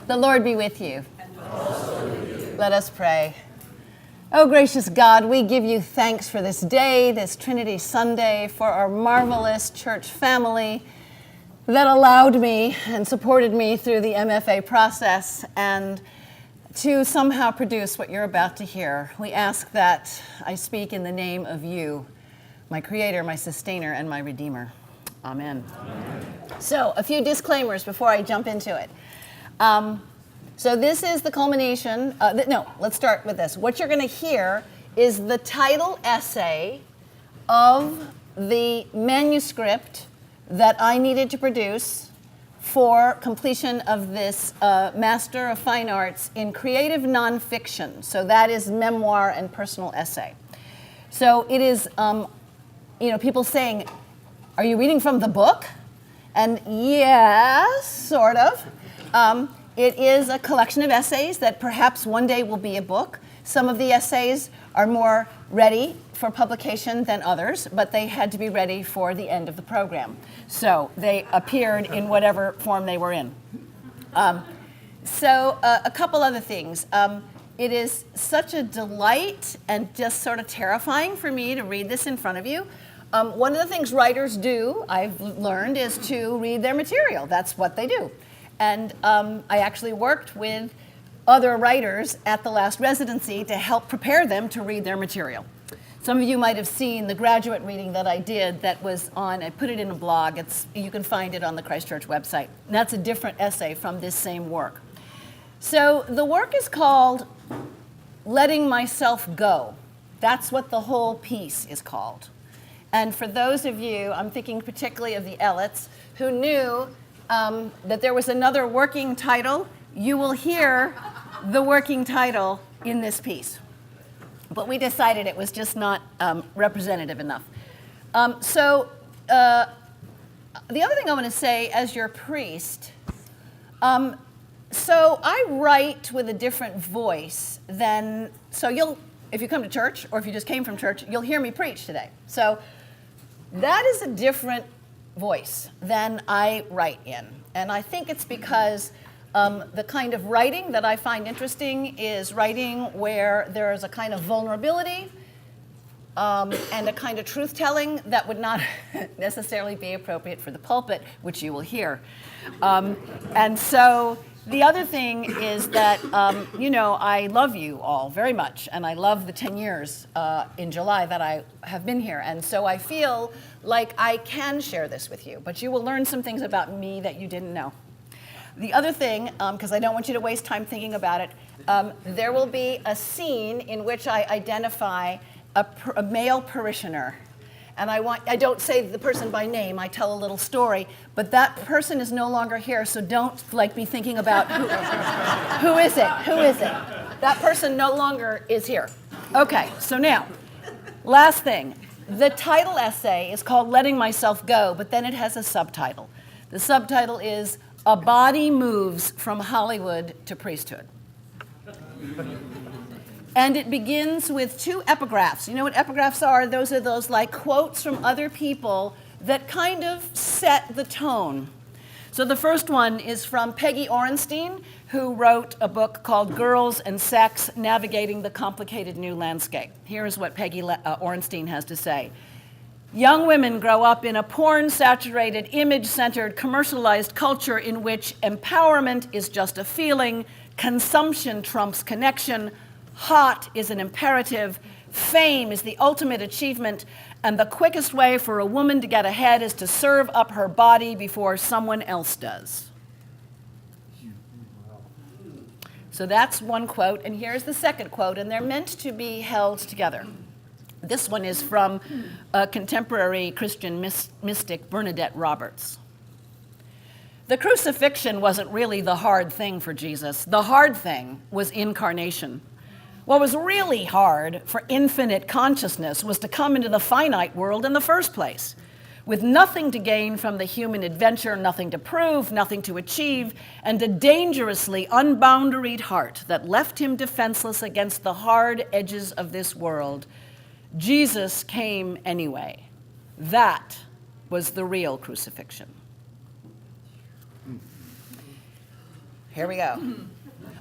The Lord be with you. Let us pray. Oh, gracious God, we give you thanks for this day, this Trinity Sunday, for our marvelous church family that allowed me and supported me through the MFA process and to somehow produce what you're about to hear. We ask that I speak in the name of you, my Creator, my Sustainer, and my Redeemer. Amen. Amen. So, a few disclaimers before I jump into it. So this is the culmination. Let's start with this. What you're going to hear is the title essay of the manuscript that I needed to produce for completion of this Master of Fine Arts in Creative Nonfiction. So that is memoir and personal essay. So it is, people saying, are you reading from the book? And yes, sort of. It is a collection of essays that perhaps one day will be a book. Some of the essays are more ready for publication than others, but they had to be ready for the end of the program. So they appeared in whatever form they were in. A couple other things. It is such a delight and just sort of terrifying for me to read this in front of you. One of the things writers do, I've learned, is to read their material. That's what they do. And I actually worked with other writers at the last residency to help prepare them to read their material. Some of you might have seen the graduate reading that I did that was on, I put it in a blog. You can find it on the Christchurch website. And that's a different essay from this same work. So the work is called Letting Myself Go. That's what the whole piece is called. And for those of you, I'm thinking particularly of the Elliots, who knew that there was another working title, you will hear the working title in this piece. But we decided it was just not representative enough. The other thing I want to say as your priest, so I write with a different voice than, if you come to church or if you just came from church, you'll hear me preach today. So that is a different voice than I write in. And I think it's because the kind of writing that I find interesting is writing where there is a kind of vulnerability and a kind of truth-telling that would not necessarily be appropriate for the pulpit, which you will hear. And so the other thing is that, I love you all very much, and I love the 10 years in July that I have been here. And so I feel like I can share this with you, but you will learn some things about me that you didn't know. The other thing, because I don't want you to waste time thinking about it, there will be a scene in which I identify a male parishioner. And I don't say the person by name, I tell a little story, but that person is no longer here, so don't be thinking about who is it? That person no longer is here. Okay, so now, last thing. The title essay is called Letting Myself Go, but then it has a subtitle. The subtitle is A Body Moves from Hollywood to Priesthood. And it begins with two epigraphs. You know what epigraphs are? Those are those quotes from other people that kind of set the tone. So the first one is from Peggy Orenstein, who wrote a book called Girls and Sex, Navigating the Complicated New Landscape. Here's what Peggy Orenstein has to say. Young women grow up in a porn-saturated, image-centered, commercialized culture in which empowerment is just a feeling, consumption trumps connection, hot is an imperative, fame is the ultimate achievement, and the quickest way for a woman to get ahead is to serve up her body before someone else does. So that's one quote, and here's the second quote, and they're meant to be held together. This one is from a contemporary Christian mystic, Bernadette Roberts. The crucifixion wasn't really the hard thing for Jesus. The hard thing was incarnation. What was really hard for infinite consciousness was to come into the finite world in the first place, with nothing to gain from the human adventure, nothing to prove, nothing to achieve, and a dangerously unboundaried heart that left him defenseless against the hard edges of this world. Jesus came anyway. That was the real crucifixion. Here we go.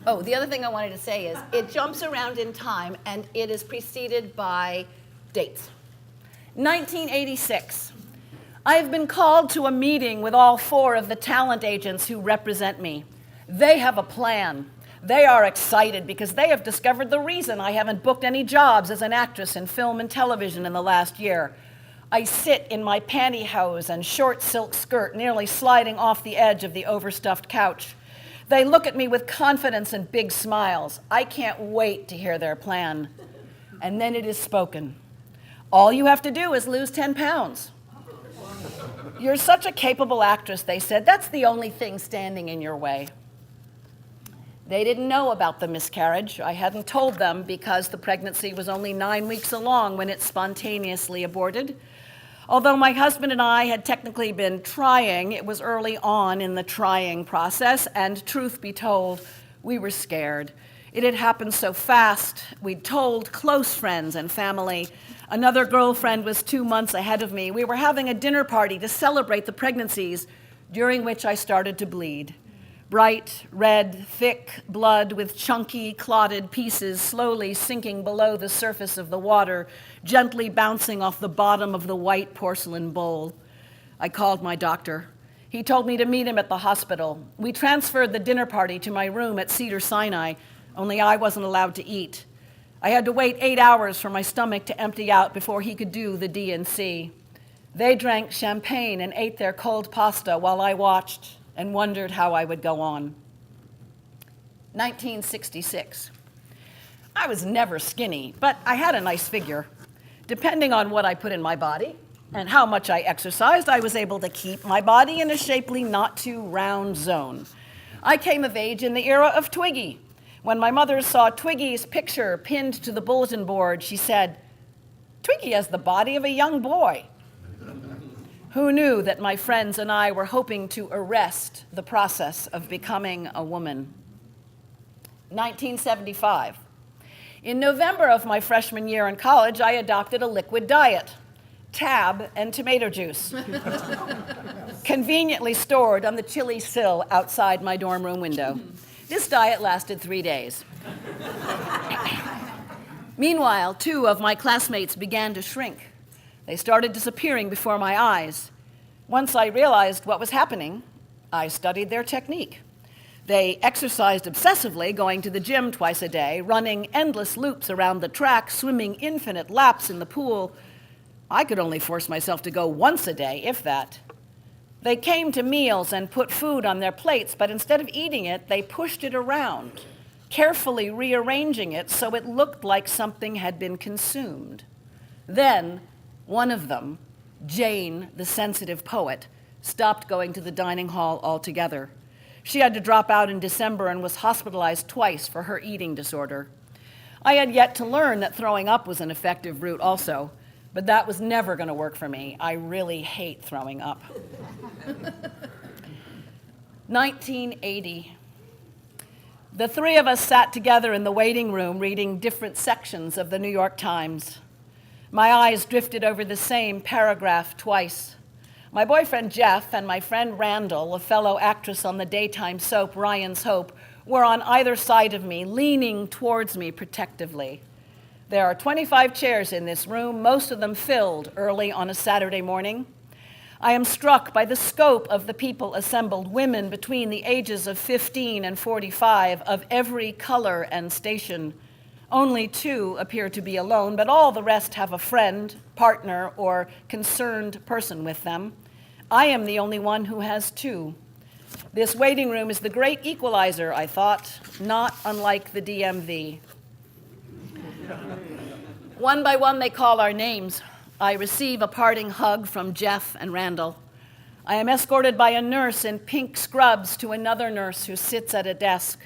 Oh, the other thing I wanted to say is it jumps around in time, and it is preceded by dates. 1986. I have been called to a meeting with all 4 of the talent agents who represent me. They have a plan. They are excited because they have discovered the reason I haven't booked any jobs as an actress in film and television in the last year. I sit in my pantyhose and short silk skirt, nearly sliding off the edge of the overstuffed couch. They look at me with confidence and big smiles. I can't wait to hear their plan. And then it is spoken. All you have to do is lose 10 pounds. You're such a capable actress, they said. That's the only thing standing in your way. They didn't know about the miscarriage. I hadn't told them because the pregnancy was only 9 weeks along when it spontaneously aborted. Although my husband and I had technically been trying, it was early on in the trying process, and truth be told, we were scared. It had happened so fast. We'd told close friends and family. Another girlfriend was 2 months ahead of me. We were having a dinner party to celebrate the pregnancies, during which I started to bleed. Bright, red, thick blood with chunky, clotted pieces slowly sinking below the surface of the water, gently bouncing off the bottom of the white porcelain bowl. I called my doctor. He told me to meet him at the hospital. We transferred the dinner party to my room at Cedars-Sinai, only I wasn't allowed to eat. I had to wait 8 hours for my stomach to empty out before he could do the D&C. They drank champagne and ate their cold pasta while I watched and wondered how I would go on. 1966. I was never skinny, but I had a nice figure. Depending on what I put in my body and how much I exercised, I was able to keep my body in a shapely, not too round zone. I came of age in the era of Twiggy. When my mother saw Twiggy's picture pinned to the bulletin board, she said, "Twiggy has the body of a young boy." Who knew that my friends and I were hoping to arrest the process of becoming a woman? 1975. In November of my freshman year in college, I adopted a liquid diet, Tab and tomato juice, conveniently stored on the chilly sill outside my dorm room window. This diet lasted 3 days. Meanwhile, 2 of my classmates began to shrink. They started disappearing before my eyes. Once I realized what was happening, I studied their technique. They exercised obsessively, going to the gym twice a day, running endless loops around the track, swimming infinite laps in the pool. I could only force myself to go once a day, if that. They came to meals and put food on their plates, but instead of eating it, they pushed it around, carefully rearranging it so it looked like something had been consumed. Then, one of them, Jane, the sensitive poet, stopped going to the dining hall altogether. She had to drop out in December and was hospitalized twice for her eating disorder. I had yet to learn that throwing up was an effective route also, but that was never going to work for me. I really hate throwing up. 1980. The 3 of us sat together in the waiting room reading different sections of the New York Times. My eyes drifted over the same paragraph twice. My boyfriend Jeff and my friend Randall, a fellow actress on the daytime soap Ryan's Hope, were on either side of me, leaning towards me protectively. There are 25 chairs in this room, most of them filled early on a Saturday morning. I am struck by the scope of the people assembled, women between the ages of 15 and 45, of every color and station. Only 2 appear to be alone, but all the rest have a friend, partner, or concerned person with them. I am the only one who has 2. This waiting room is the great equalizer, I thought, not unlike the DMV. One by one, they call our names. I receive a parting hug from Jeff and Randall. I am escorted by a nurse in pink scrubs to another nurse who sits at a desk.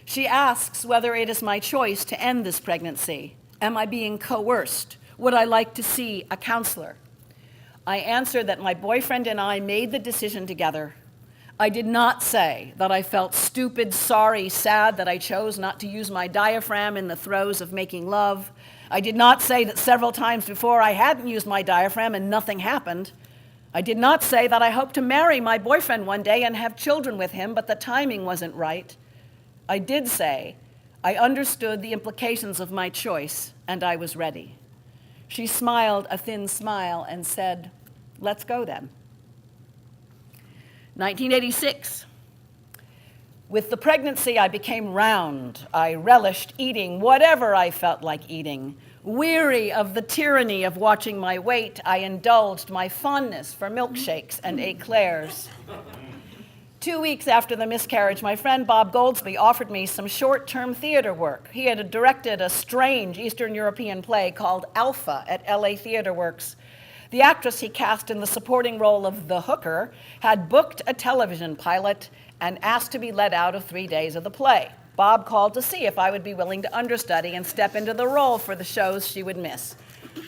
She asks whether it is my choice to end this pregnancy. Am I being coerced? Would I like to see a counselor? I answer that my boyfriend and I made the decision together. I did not say that I felt stupid, sorry, sad that I chose not to use my diaphragm in the throes of making love. I did not say that several times before I hadn't used my diaphragm and nothing happened. I did not say that I hoped to marry my boyfriend one day and have children with him, but the timing wasn't right. I did say I understood the implications of my choice, and I was ready. She smiled a thin smile and said, "Let's go then." 1986. With the pregnancy, I became round. I relished eating whatever I felt like eating. Weary of the tyranny of watching my weight, I indulged my fondness for milkshakes and eclairs. 2 weeks after the miscarriage, my friend Bob Goldsby offered me some short-term theater work. He had directed a strange Eastern European play called Alpha at LA Theater Works. The actress he cast in the supporting role of the hooker had booked a television pilot and asked to be let out of 3 days of the play. Bob called to see if I would be willing to understudy and step into the role for the shows she would miss.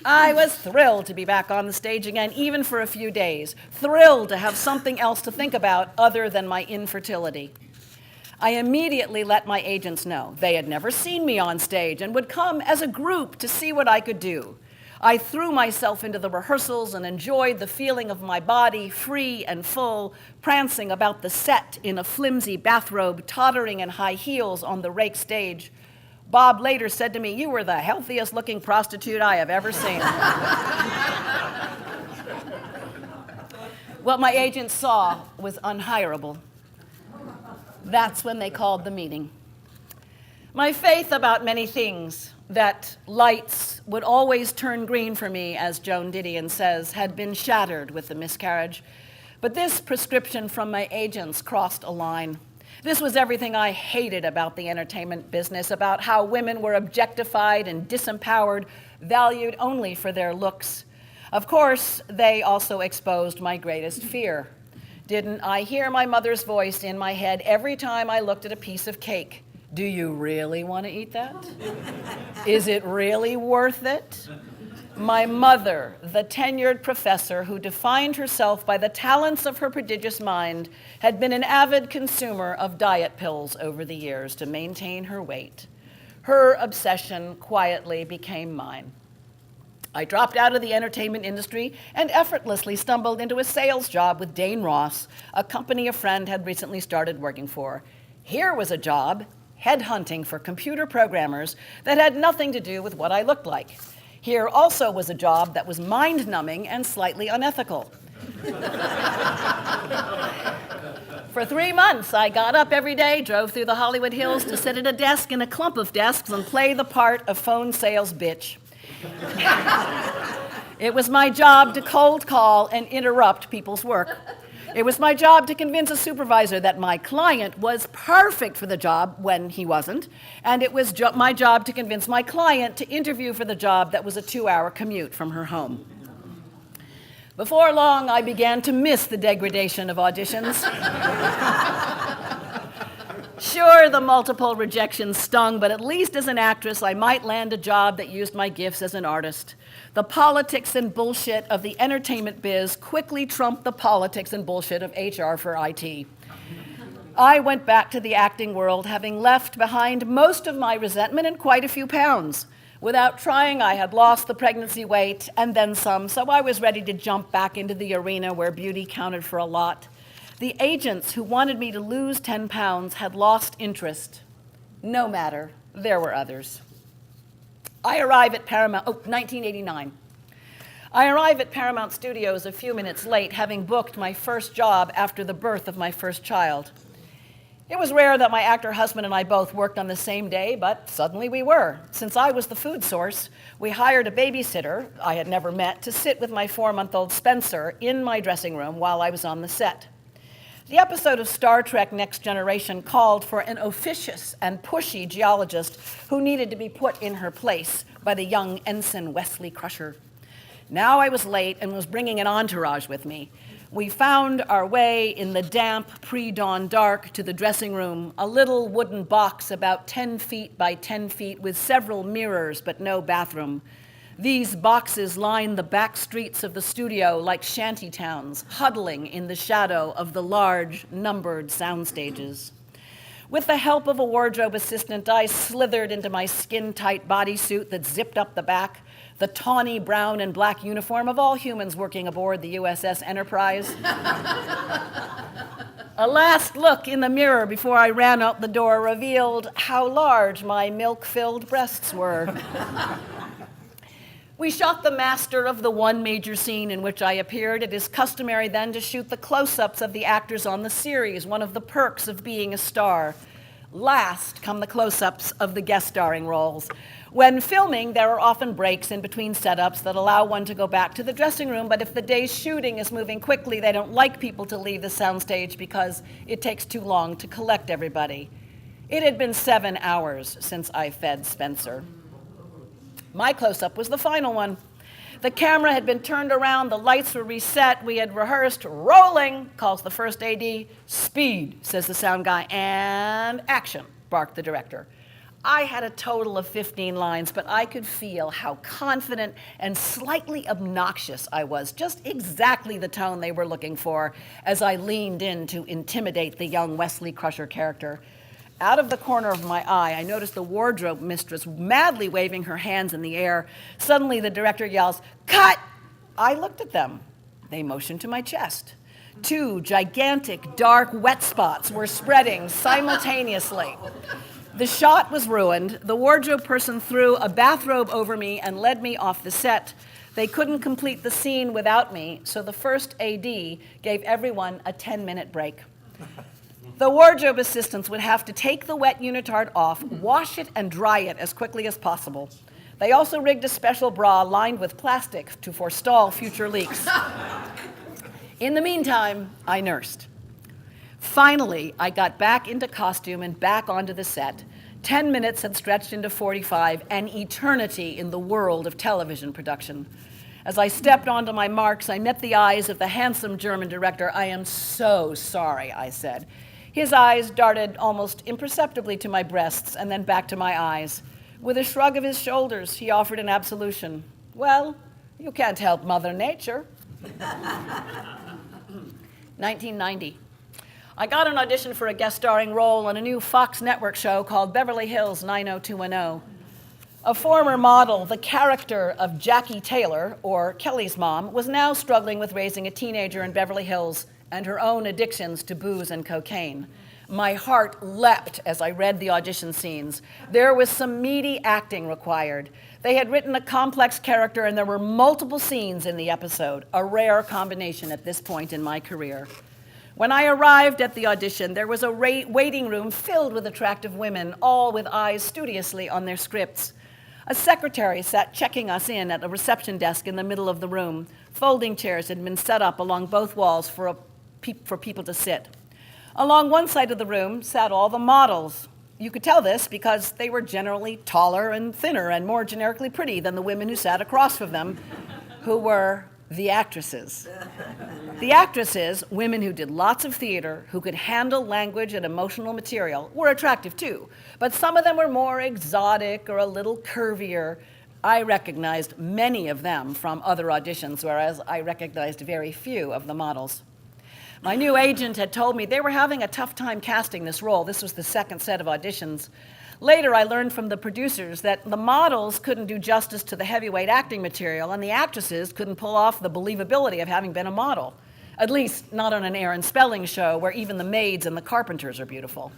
I was thrilled to be back on the stage again, even for a few days, thrilled to have something else to think about other than my infertility. I immediately let my agents know. They had never seen me on stage and would come as a group to see what I could do. I threw myself into the rehearsals and enjoyed the feeling of my body, free and full, prancing about the set in a flimsy bathrobe, tottering in high heels on the rake stage. Bob later said to me, "You were the healthiest looking prostitute I have ever seen." What my agents saw was unhireable. That's when they called the meeting. My faith about many things, that lights would always turn green for me, as Joan Didion says, had been shattered with the miscarriage. But this prescription from my agents crossed a line. This was everything I hated about the entertainment business, about how women were objectified and disempowered, valued only for their looks. Of course, they also exposed my greatest fear. Didn't I hear my mother's voice in my head every time I looked at a piece of cake? Do you really want to eat that? Is it really worth it? My mother, the tenured professor who defined herself by the talents of her prodigious mind, had been an avid consumer of diet pills over the years to maintain her weight. Her obsession quietly became mine. I dropped out of the entertainment industry and effortlessly stumbled into a sales job with Dane Ross, a company a friend had recently started working for. Here was a job, headhunting for computer programmers, that had nothing to do with what I looked like. Here also was a job that was mind-numbing and slightly unethical. For 3 months, I got up every day, drove through the Hollywood Hills to sit at a desk in a clump of desks and play the part of phone sales bitch. It was my job to cold call and interrupt people's work. It was my job to convince a supervisor that my client was perfect for the job when he wasn't, and it was my job to convince my client to interview for the job that was a 2-hour commute from her home. Before long, I began to miss the degradation of auditions. Sure, the multiple rejections stung, but at least as an actress, I might land a job that used my gifts as an artist. The politics and bullshit of the entertainment biz quickly trumped the politics and bullshit of HR for IT. I went back to the acting world, having left behind most of my resentment and quite a few pounds. Without trying, I had lost the pregnancy weight and then some, so I was ready to jump back into the arena where beauty counted for a lot. The agents who wanted me to lose 10 pounds had lost interest. No matter, there were others. I arrive at Paramount, 1989. I arrive at Paramount Studios a few minutes late, having booked my first job after the birth of my first child. It was rare that my actor husband and I both worked on the same day, but suddenly we were. Since I was the food source, we hired a babysitter I had never met to sit with my 4-month-old Spencer in my dressing room while I was on the set. The episode of Star Trek Next Generation called for an officious and pushy geologist who needed to be put in her place by the young ensign Wesley Crusher. Now I was late and was bringing an entourage with me. We found our way in the damp, pre-dawn dark to the dressing room, a little wooden box about 10 feet by 10 feet with several mirrors but no bathroom. These boxes line the back streets of the studio like shanty towns, huddling in the shadow of the large, numbered sound stages. With the help of a wardrobe assistant, I slithered into my skin-tight bodysuit that zipped up the back, the tawny brown and black uniform of all humans working aboard the USS Enterprise. A last look in the mirror before I ran out the door revealed how large my milk-filled breasts were. We shot the master of the one major scene in which I appeared. It is customary then to shoot the close-ups of the actors on the series, one of the perks of being a star. Last come the close-ups of the guest starring roles. When filming, there are often breaks in between setups that allow one to go back to the dressing room, but if the day's shooting is moving quickly, they don't like people to leave the soundstage because it takes too long to collect everybody. It had been 7 hours since I fed Spencer. My close-up was the final one. The camera had been turned around, the lights were reset, we had rehearsed. Rolling, calls the first AD. Speed, says the sound guy, and action, barked the director. I had a total of 15 lines, but I could feel how confident and slightly obnoxious I was, just exactly the tone they were looking for as I leaned in to intimidate the young Wesley Crusher character. Out of the corner of my eye, I noticed the wardrobe mistress madly waving her hands in the air. Suddenly, the director yells, "Cut!" I looked at them. They motioned to my chest. 2 gigantic, dark wet spots were spreading simultaneously. The shot was ruined. The wardrobe person threw a bathrobe over me and led me off the set. They couldn't complete the scene without me, so the first AD gave everyone a 10-minute break. The wardrobe assistants would have to take the wet unitard off, wash it, and dry it as quickly as possible. They also rigged a special bra lined with plastic to forestall future leaks. In the meantime, I nursed. Finally, I got back into costume and back onto the set. 10 minutes had stretched into 45, an eternity in the world of television production. As I stepped onto my marks, I met the eyes of the handsome German director. "I am so sorry," I said. His eyes darted almost imperceptibly to my breasts and then back to my eyes. With a shrug of his shoulders, he offered an absolution. "Well, you can't help Mother Nature." 1990. I got an audition for a guest starring role on a new Fox network show called Beverly Hills 90210. A former model, the character of Jackie Taylor, or Kelly's mom, was now struggling with raising a teenager in Beverly Hills and her own addictions to booze and cocaine. My heart leapt as I read the audition scenes. There was some meaty acting required. They had written a complex character and there were multiple scenes in the episode, a rare combination at this point in my career. When I arrived at the audition, there was a waiting room filled with attractive women, all with eyes studiously on their scripts. A secretary sat checking us in at a reception desk in the middle of the room. Folding chairs had been set up along both walls for people to sit. Along one side of the room sat all the models. You could tell this because they were generally taller and thinner and more generically pretty than the women who sat across from them, who were the actresses. The actresses, women who did lots of theater, who could handle language and emotional material, were attractive too, but some of them were more exotic or a little curvier. I recognized many of them from other auditions, whereas I recognized very few of the models. My new agent had told me they were having a tough time casting this role. This was the second set of auditions. Later, I learned from the producers that the models couldn't do justice to the heavyweight acting material, and the actresses couldn't pull off the believability of having been a model. At least, not on an Aaron Spelling show where even the maids and the carpenters are beautiful.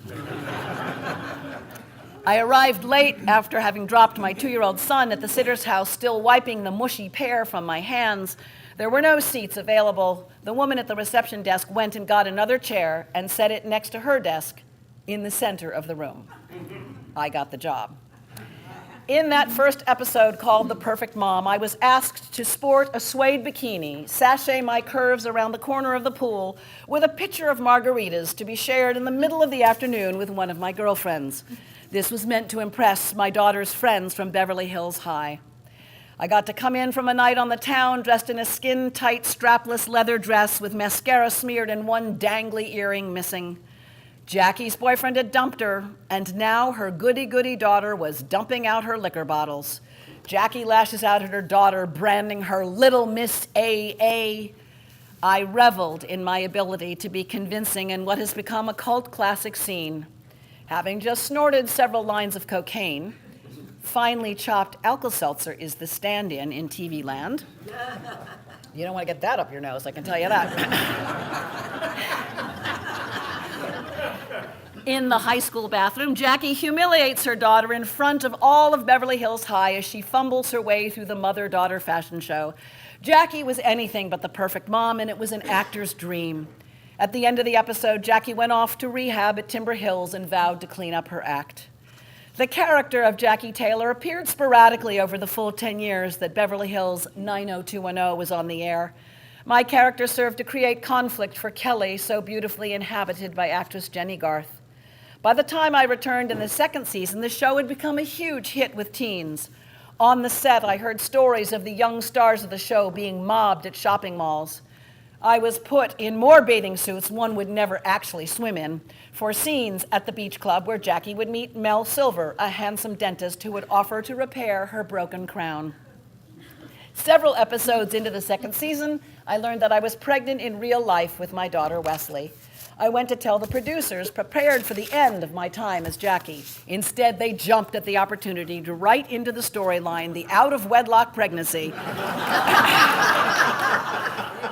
I arrived late after having dropped my 2-year-old son at the sitter's house, still wiping the mushy pear from my hands. There were no seats available. The woman at the reception desk went and got another chair and set it next to her desk in the center of the room. I got the job. In that first episode called The Perfect Mom, I was asked to sport a suede bikini, sashay my curves around the corner of the pool with a pitcher of margaritas to be shared in the middle of the afternoon with one of my girlfriends. This was meant to impress my daughter's friends from Beverly Hills High. I got to come in from a night on the town dressed in a skin-tight, strapless leather dress with mascara smeared and one dangly earring missing. Jackie's boyfriend had dumped her, and now her goody-goody daughter was dumping out her liquor bottles. Jackie lashes out at her daughter, branding her Little Miss AA. I reveled in my ability to be convincing in what has become a cult classic scene. Having just snorted several lines of cocaine, finely chopped Alka-Seltzer is the stand-in in TV land. You don't want to get that up your nose, I can tell you that. In the high school bathroom, Jackie humiliates her daughter in front of all of Beverly Hills High as she fumbles her way through the mother-daughter fashion show. Jackie was anything but the perfect mom, and it was an actor's dream. At the end of the episode, Jackie went off to rehab at Timber Hills and vowed to clean up her act. The character of Jackie Taylor appeared sporadically over the full 10 years that Beverly Hills 90210 was on the air. My character served to create conflict for Kelly, so beautifully inhabited by actress Jenny Garth. By the time I returned in the second season, the show had become a huge hit with teens. On the set, I heard stories of the young stars of the show being mobbed at shopping malls. I was put in more bathing suits one would never actually swim in for scenes at the beach club where Jackie would meet Mel Silver, a handsome dentist who would offer to repair her broken crown. Several episodes into the second season, I learned that I was pregnant in real life with my daughter, Wesley. I went to tell the producers, prepared for the end of my time as Jackie. Instead, they jumped at the opportunity to write into the storyline the out-of-wedlock pregnancy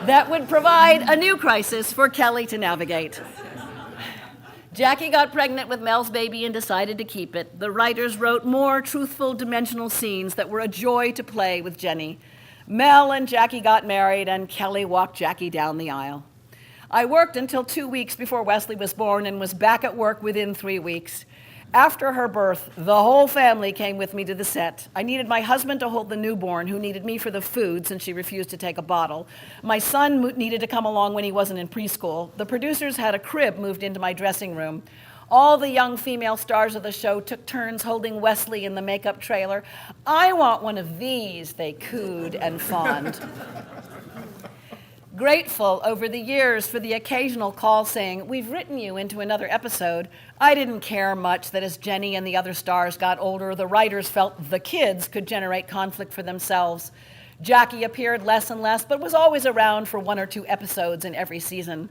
that would provide a new crisis for Kelly to navigate. Jackie got pregnant with Mel's baby and decided to keep it. The writers wrote more truthful, dimensional scenes that were a joy to play with Jenny. Mel and Jackie got married, and Kelly walked Jackie down the aisle. I worked until 2 weeks before Wesley was born and was back at work within 3 weeks. After her birth, the whole family came with me to the set. I needed my husband to hold the newborn, who needed me for the food since she refused to take a bottle. My son needed to come along when he wasn't in preschool. The producers had a crib moved into my dressing room. All the young female stars of the show took turns holding Wesley in the makeup trailer. "I want one of these," they cooed and fawned. Grateful over the years for the occasional call saying, "We've written you into another episode," I didn't care much that as Jenny and the other stars got older, the writers felt the kids could generate conflict for themselves. Jackie appeared less and less, but was always around for 1 or 2 episodes in every season.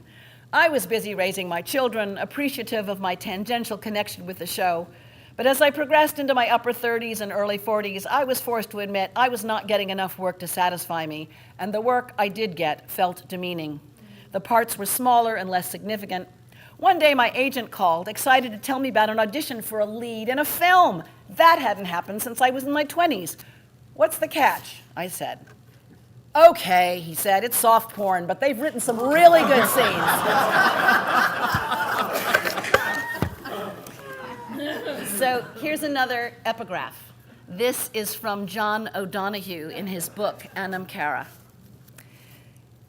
I was busy raising my children, appreciative of my tangential connection with the show. But as I progressed into my upper 30s and early 40s, I was forced to admit I was not getting enough work to satisfy me, and the work I did get felt demeaning. The parts were smaller and less significant. One day my agent called, excited to tell me about an audition for a lead in a film. That hadn't happened since I was in my 20s. "What's the catch?" I said. "Okay," he said, "it's soft porn, but they've written some really good scenes." So here's another epigraph. This is from John O'Donohue in his book, Anam Cara.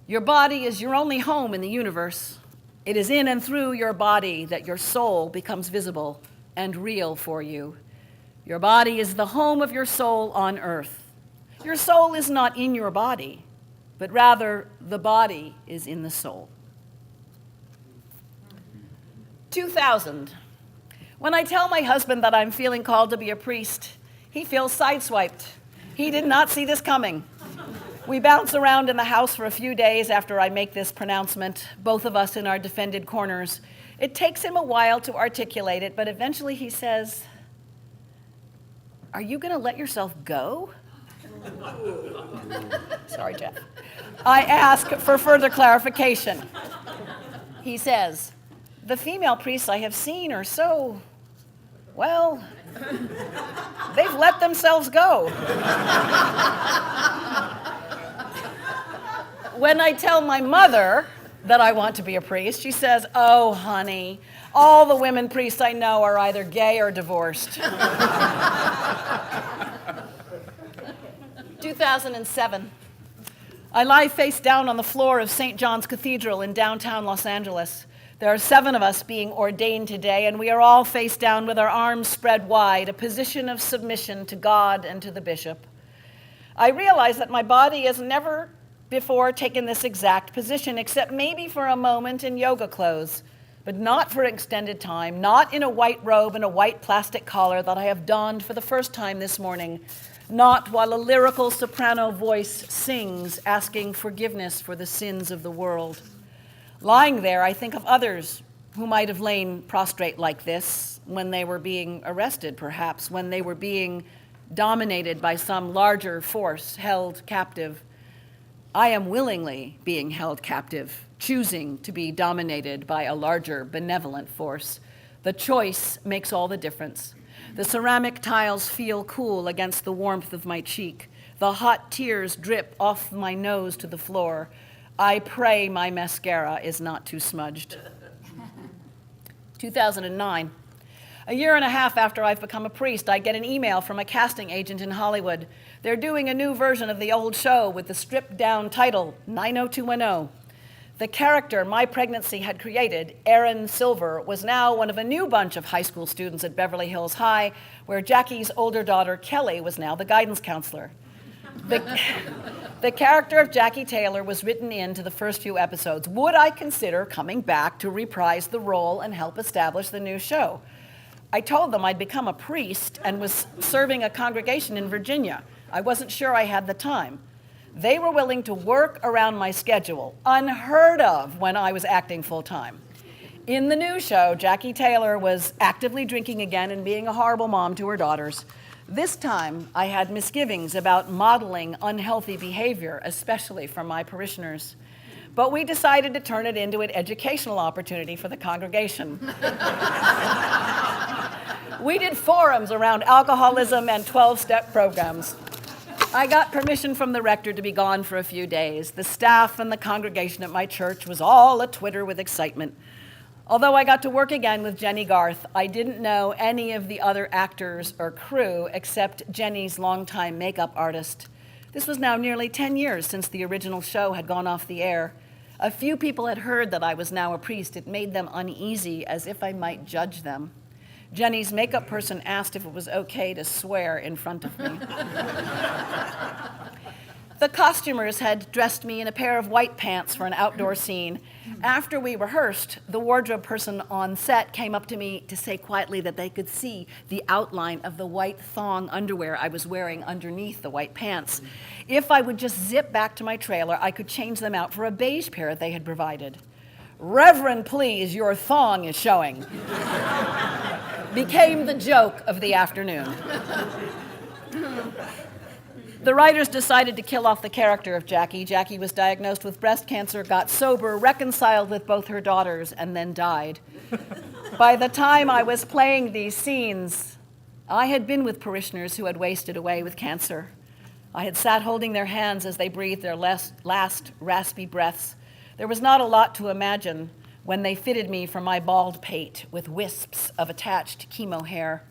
"Your body is your only home in the universe. It is in and through your body that your soul becomes visible and real for you. Your body is the home of your soul on earth. Your soul is not in your body, but rather the body is in the soul." 2000. When I tell my husband that I'm feeling called to be a priest, he feels sideswiped. He did not see this coming. We bounce around in the house for a few days after I make this pronouncement, both of us in our defended corners. It takes him a while to articulate it, but eventually he says, "Are you going to let yourself go?" Sorry, Jeff. I ask for further clarification. He says, "The female priests I have seen are so, well, they've let themselves go." When I tell my mother that I want to be a priest, she says, "Oh, honey, all the women priests I know are either gay or divorced." 2007. I lie face down on the floor of St. John's Cathedral in downtown Los Angeles. There are 7 of us being ordained today, and we are all face down with our arms spread wide, a position of submission to God and to the bishop. I realize that my body has never before taken this exact position, except maybe for a moment in yoga clothes, but not for an extended time, not in a white robe and a white plastic collar that I have donned for the first time this morning, not while a lyrical soprano voice sings, asking forgiveness for the sins of the world. Lying there, I think of others who might have lain prostrate like this when they were being arrested, perhaps, when they were being dominated by some larger force, held captive. I am willingly being held captive choosing to be dominated by a larger, benevolent force. The choice makes all the difference. The ceramic tiles feel cool against the warmth of my cheek. The hot tears drip off my nose to the floor. I pray my mascara is not too smudged. 2009. A year and a half after I've become a priest, I get an email from a casting agent in Hollywood. They're doing a new version of the old show with the stripped-down title, 90210. The character my pregnancy had created, Aaron Silver, was now one of a new bunch of high school students at Beverly Hills High, where Jackie's older daughter, Kelly, was now the guidance counselor. The character of Jackie Taylor was written into the first few episodes. Would I consider coming back to reprise the role and help establish the new show? I told them I'd become a priest and was serving a congregation in Virginia. I wasn't sure I had the time. They were willing to work around my schedule, unheard of when I was acting full-time. In the new show, Jackie Taylor was actively drinking again and being a horrible mom to her daughters. This time, I had misgivings about modeling unhealthy behavior, especially from my parishioners. But we decided to turn it into an educational opportunity for the congregation. We did forums around alcoholism and 12-step programs. I got permission from the rector to be gone for a few days. The staff and the congregation at my church was all a-twitter with excitement. Although I got to work again with Jenny Garth, I didn't know any of the other actors or crew except Jenny's longtime makeup artist. This was now nearly 10 years since the original show had gone off the air. A few people had heard that I was now a priest. It made them uneasy, as if I might judge them. Jenny's makeup person asked if it was okay to swear in front of me. The costumers had dressed me in a pair of white pants for an outdoor scene. After we rehearsed, the wardrobe person on set came up to me to say quietly that they could see the outline of the white thong underwear I was wearing underneath the white pants. If I would just zip back to my trailer, I could change them out for a beige pair they had provided. "Reverend, please, your thong is showing," became the joke of the afternoon. The writers decided to kill off the character of Jackie. Jackie was diagnosed with breast cancer, got sober, reconciled with both her daughters, and then died. By the time I was playing these scenes, I had been with parishioners who had wasted away with cancer. I had sat holding their hands as they breathed their last raspy breaths. There was not a lot to imagine when they fitted me from my bald pate with wisps of attached chemo hair.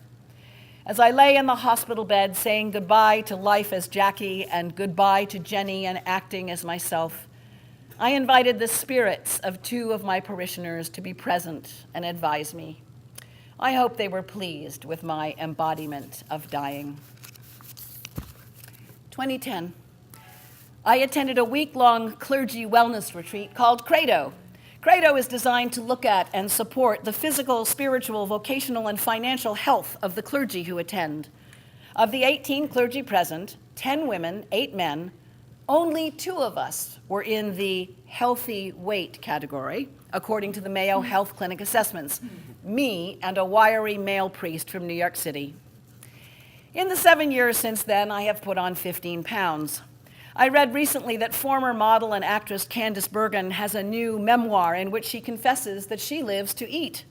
As I lay in the hospital bed saying goodbye to life as Jackie and goodbye to Jenny and acting as myself, I invited the spirits of two of my parishioners to be present and advise me. I hope they were pleased with my embodiment of dying. 2010. I attended a week-long clergy wellness retreat called Credo. Credo is designed to look at and support the physical, spiritual, vocational, and financial health of the clergy who attend. Of the 18 clergy present, 10 women, 8 men, only 2 of us were in the healthy weight category, according to the Mayo Health Clinic assessments, me and a wiry male priest from New York City. In the 7 years since then, I have put on 15 pounds. I read recently that former model and actress Candice Bergen has a new memoir in which she confesses that she lives to eat.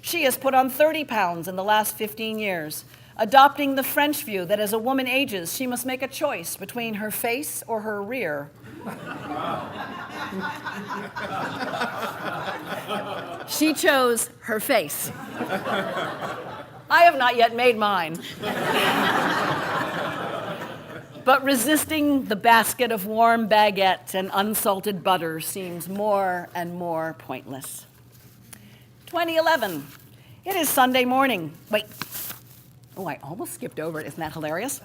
She has put on 30 pounds in the last 15 years, adopting the French view that as a woman ages, she must make a choice between her face or her rear. She chose her face. I have not yet made mine. But resisting the basket of warm baguettes and unsalted butter seems more and more pointless. 2011. It is Sunday morning. Wait. Oh, I almost skipped over it. Isn't that hilarious?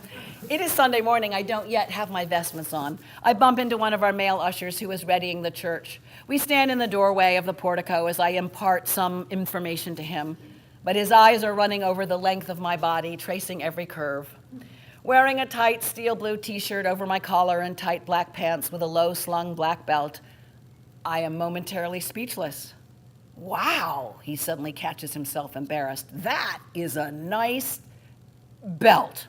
It is Sunday morning. I don't yet have my vestments on. I bump into one of our male ushers who is readying the church. We stand in the doorway of the portico as I impart some information to him, but his eyes are running over the length of my body, tracing every curve. Wearing a tight steel blue t-shirt over my collar and tight black pants with a low-slung black belt, I am momentarily speechless. Wow, he suddenly catches himself embarrassed. That is a nice belt.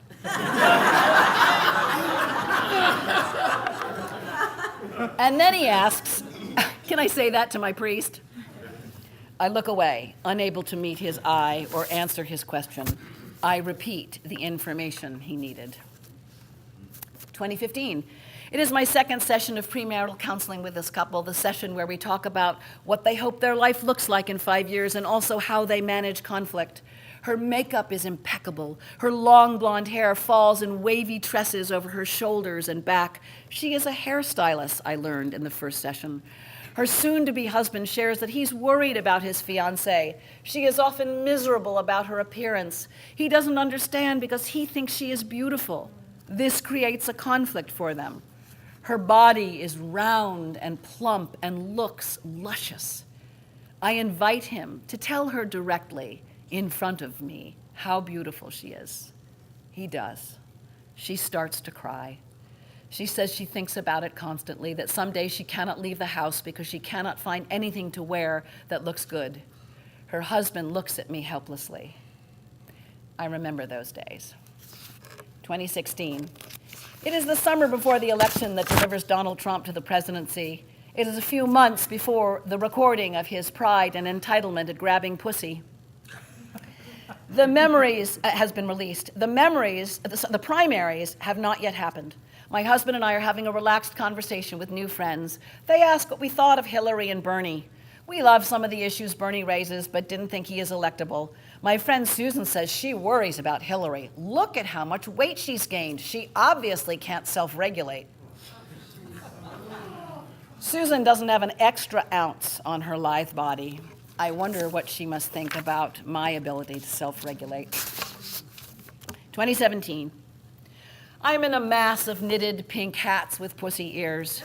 And then he asks, Can I say that to my priest? I look away, unable to meet his eye or answer his question. I repeat the information he needed. 2015. It is my second session of premarital counseling with this couple, the session where we talk about what they hope their life looks like in 5 years and also how they manage conflict. Her makeup is impeccable. Her long blonde hair falls in wavy tresses over her shoulders and back. She is a hairstylist, I learned in the first session. Her soon-to-be husband shares that he's worried about his fiancée. She is often miserable about her appearance. He doesn't understand because he thinks she is beautiful. This creates a conflict for them. Her body is round and plump and looks luscious. I invite him to tell her directly, in front of me, how beautiful she is. He does. She starts to cry. She says she thinks about it constantly, that someday she cannot leave the house because she cannot find anything to wear that looks good. Her husband looks at me helplessly. I remember those days. 2016. It is the summer before the election that delivers Donald Trump to the presidency. It is a few months before the recording of his pride and entitlement at grabbing pussy. The memories has been released. The primaries have not yet happened. My husband and I are having a relaxed conversation with new friends. They ask what we thought of Hillary and Bernie. We love some of the issues Bernie raises, but didn't think he is electable. My friend Susan says she worries about Hillary. Look at how much weight she's gained. She obviously can't self-regulate. Susan doesn't have an extra ounce on her lithe body. I wonder what she must think about my ability to self-regulate. 2017. I'm in a mass of knitted pink hats with pussy ears.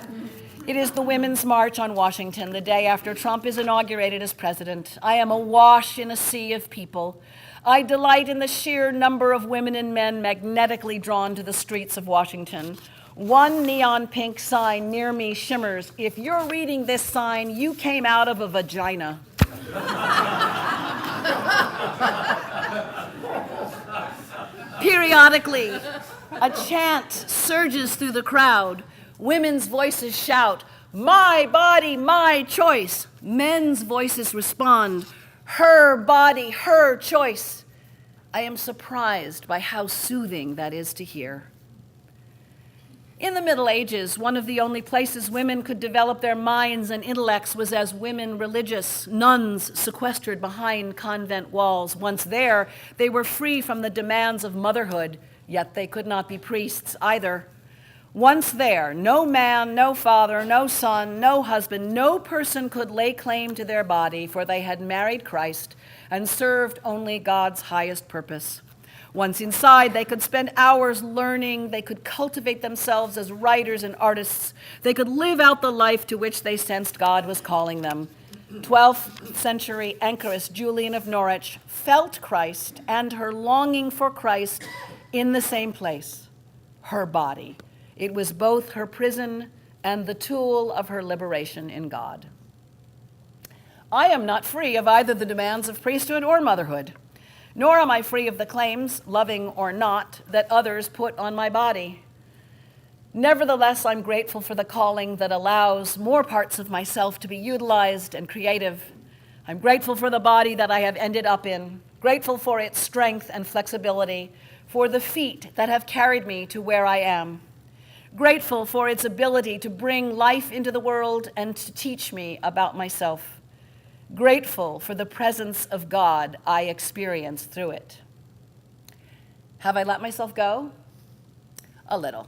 It is the Women's March on Washington, the day after Trump is inaugurated as president. I am awash in a sea of people. I delight in the sheer number of women and men magnetically drawn to the streets of Washington. One neon pink sign near me shimmers. If you're reading this sign, you came out of a vagina. Periodically, a chant surges through the crowd. Women's voices shout, "My body, my choice." Men's voices respond, "Her body, her choice." I am surprised by how soothing that is to hear. In the Middle Ages, one of the only places women could develop their minds and intellects was as women religious, nuns sequestered behind convent walls. Once there, they were free from the demands of motherhood, yet they could not be priests either. Once there, no man, no father, no son, no husband, no person could lay claim to their body, for they had married Christ and served only God's highest purpose. Once inside, they could spend hours learning, they could cultivate themselves as writers and artists, they could live out the life to which they sensed God was calling them. 12th century anchoress Julian of Norwich felt Christ and her longing for Christ in the same place, her body. It was both her prison and the tool of her liberation in God. I am not free of either the demands of priesthood or motherhood, nor am I free of the claims, loving or not, that others put on my body. Nevertheless, I'm grateful for the calling that allows more parts of myself to be utilized and creative. I'm grateful for the body that I have ended up in, grateful for its strength and flexibility, for the feet that have carried me to where I am. Grateful for its ability to bring life into the world and to teach me about myself. Grateful for the presence of God I experience through it. Have I let myself go? A little.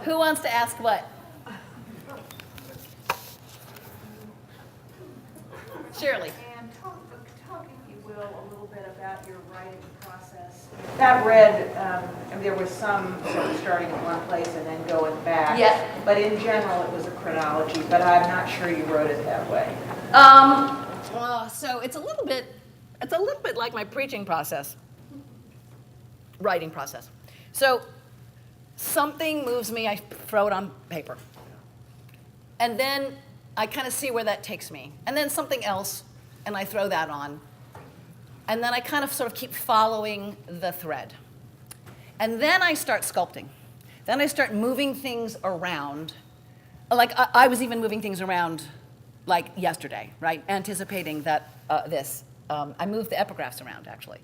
Who wants to ask what? Shirley. And talk, if you will, a little bit about your writing process. That read, there was some sort of starting at one place and then going back. Yes. But in general, it was a chronology, but I'm not sure you wrote it that way. So it's a little bit like my preaching process, writing process. So something moves me, I throw it on paper. And then I kind of see where that takes me. And then something else, and I throw that on. And then I kind of sort of keep following the thread. And then I start sculpting. Then I start moving things around. Like I was even moving things around like yesterday, right? Anticipating that I moved the epigraphs around, actually.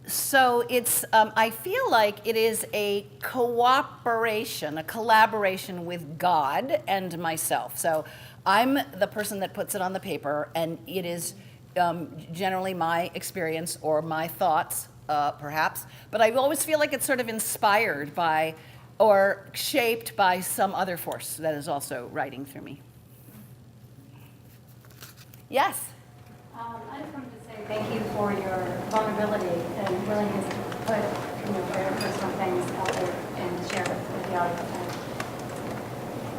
So it's, I feel like it is a cooperation, a collaboration with God and myself. So I'm the person that puts it on the paper, and it is generally my experience or my thoughts, perhaps. But I always feel like it's sort of inspired by or shaped by some other force that is also writing through me. Yes? I just wanted to say thank you for your vulnerability and willingness to put very personal things out there and share it with the audience.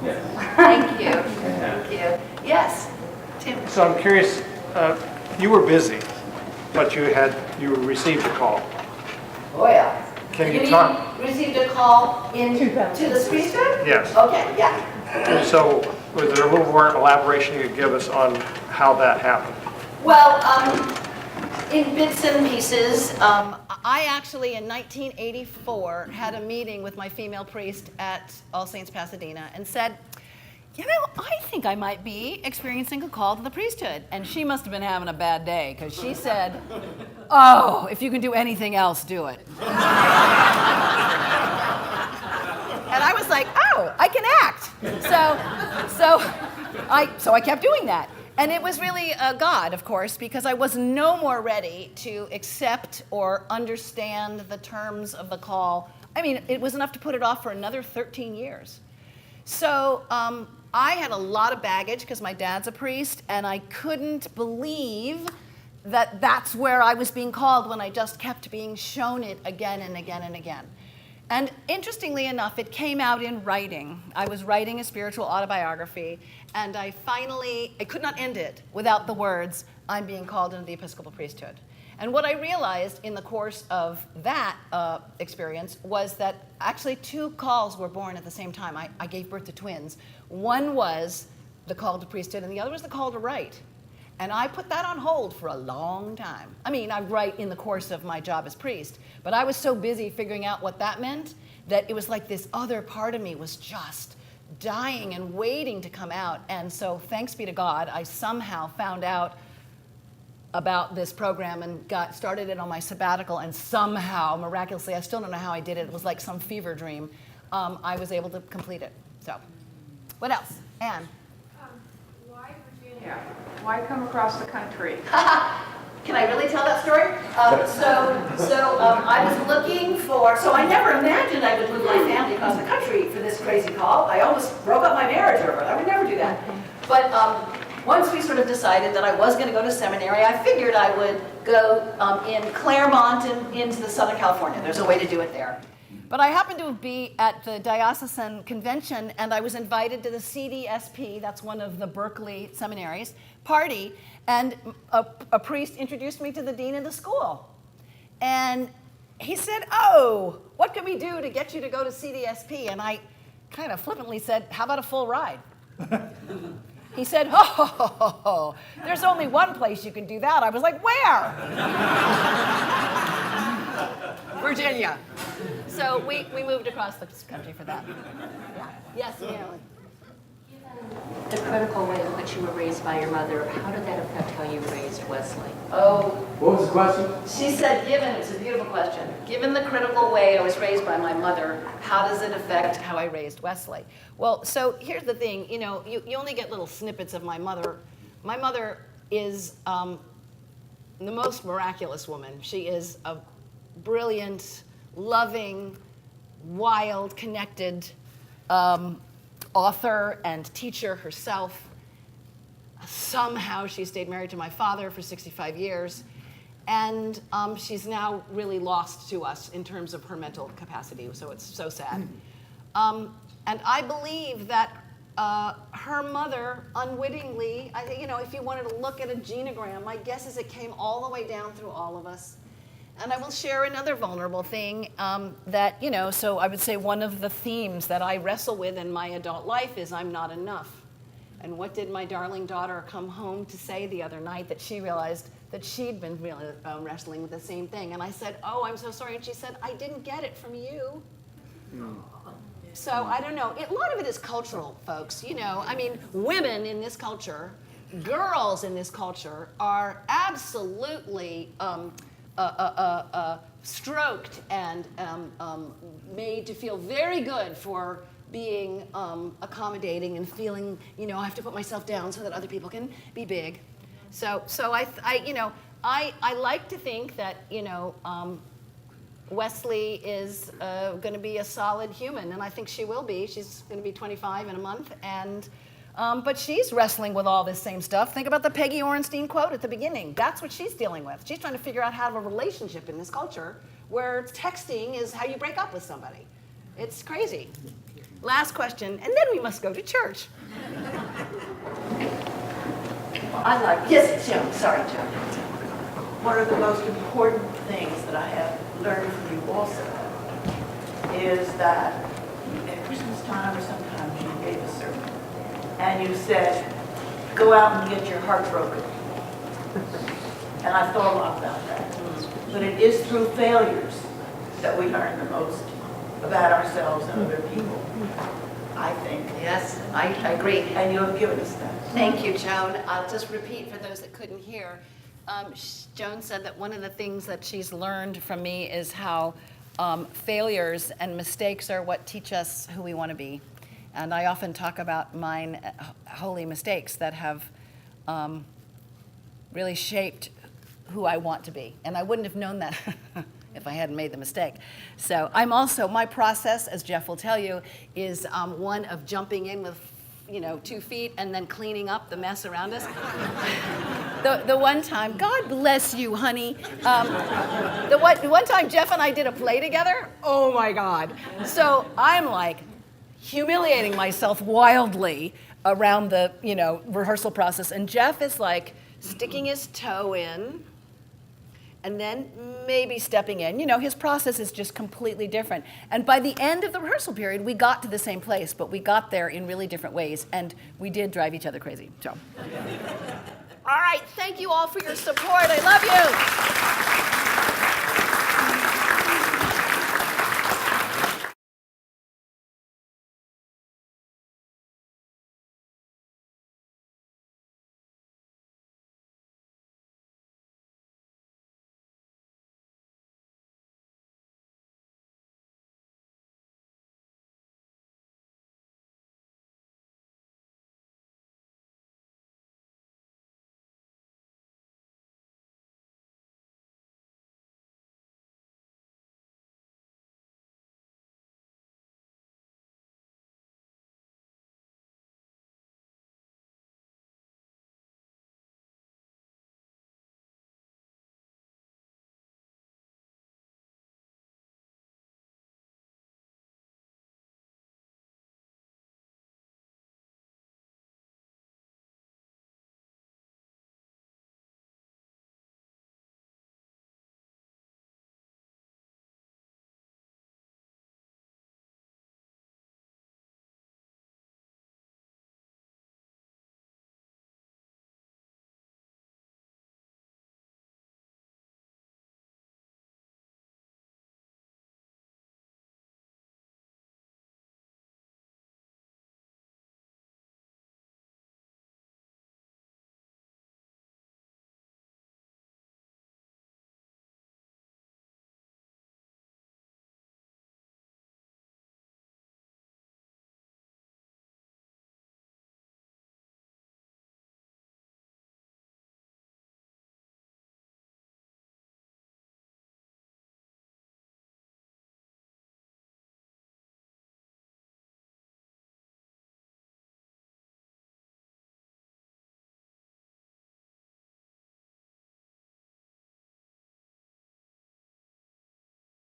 Yes. Thank you. Thank you. Yes, Tim. So I'm curious, you were busy, but you received a call. Oh, yeah. Can you talk? Received a call to the priesthood? Yes. Okay, yeah. So was there a little more elaboration you could give us on how that happened? Well, in bits and pieces, I actually in 1984 had a meeting with my female priest at All Saints Pasadena and said, you know, I think I might be experiencing a call to the priesthood. And she must have been having a bad day, because she said, oh, if you can do anything else, do it. And I was like, oh, I can act. So I kept doing that. And it was really God, of course, because I was no more ready to accept or understand the terms of the call. I mean, it was enough to put it off for another 13 years. So I had a lot of baggage because my dad's a priest, and I couldn't believe that that's where I was being called when I just kept being shown it again and again and again. And interestingly enough, it came out in writing. I was writing a spiritual autobiography, and I could not end it without the words, I'm being called into the Episcopal priesthood. And what I realized in the course of that experience was that actually 2 calls were born at the same time. I gave birth to twins. One was the call to priesthood, and the other was the call to write. And I put that on hold for a long time. I mean, I write in the course of my job as priest, but I was so busy figuring out what that meant that it was like this other part of me was just dying and waiting to come out. And so thanks be to God, I somehow found out about this program and started it on my sabbatical, and somehow, miraculously, I still don't know how I did it. It was like some fever dream. I was able to complete it. So, what else? Anne? Why Virginia? Why come across the country? Can I really tell that story? I was looking for, so I never imagined I would move my family across the country for this crazy call. I almost broke up my marriage over it. I would never do that. But once we sort of decided that I was going to go to seminary, I figured I would go in Claremont and into the Southern California. There's a way to do it there. But I happened to be at the diocesan convention, and I was invited to the CDSP, that's one of the Berkeley seminaries, party, and a priest introduced me to the dean of the school. And he said, oh, what can we do to get you to go to CDSP? And I kind of flippantly said, how about a full ride? He said, oh, there's only one place you can do that. I was like, where? Virginia. So we moved across the country for that. Yeah. Yes, Marilyn. The critical way in which you were raised by your mother, how did that affect how you raised Wesley? Oh, What was the question? she said, it's a beautiful question. Given the critical way I was raised by my mother, how does it affect how I raised Wesley? Well, so here's the thing, you only get little snippets of my mother. My mother is the most miraculous woman. She is a brilliant, loving, wild, connected author and teacher herself. Somehow she stayed married to my father for 65 years. And she's now really lost to us in terms of her mental capacity, so it's so sad. And I believe that her mother unwittingly, I think, if you wanted to look at a genogram, my guess is it came all the way down through all of us. And I will share another vulnerable thing that, so I would say one of the themes that I wrestle with in my adult life is I'm not enough. And what did my darling daughter come home to say the other night that she realized that she'd been really wrestling with the same thing? And I said, oh, I'm so sorry. And she said, I didn't get it from you. So I don't know. A lot of it is cultural, folks. Women in this culture, girls in this culture are absolutely stroked and made to feel very good for being accommodating and feeling, I have to put myself down so that other people can be big. So I like to think that, Wesley is going to be a solid human, and I think she will be. She's going to be 25 in a month, and but she's wrestling with all this same stuff. Think about the Peggy Orenstein quote at the beginning. That's what she's dealing with. She's trying to figure out how to have a relationship in this culture where texting is how you break up with somebody. It's crazy. Last question, and then we must go to church. Yes, Jim. Sorry, Jim. One of the most important things that I have learned from you also is that at Christmas time or sometimes you gave a sermon and you said, go out and get your heart broken. And I thought a lot about that. But it is through failures that we learn the most about ourselves and other people, I think. Yes, I agree. And you have given us that. Thank you, Joan. I'll just repeat for those that couldn't hear. Joan said that one of the things that she's learned from me is how failures and mistakes are what teach us who we want to be. And I often talk about mine holy mistakes that have really shaped who I want to be. And I wouldn't have known that if I hadn't made the mistake. So my process, as Jeff will tell you, is one of jumping in with 2 feet and then cleaning up the mess around us. The one time, God bless you, honey. The one time Jeff and I did a play together, oh my God. So I'm like humiliating myself wildly around the rehearsal process. And Jeff is like sticking his toe in and then maybe stepping in. His process is just completely different. And by the end of the rehearsal period, we got to the same place, but we got there in really different ways, and we did drive each other crazy. So, all right, thank you all for your support. I love you.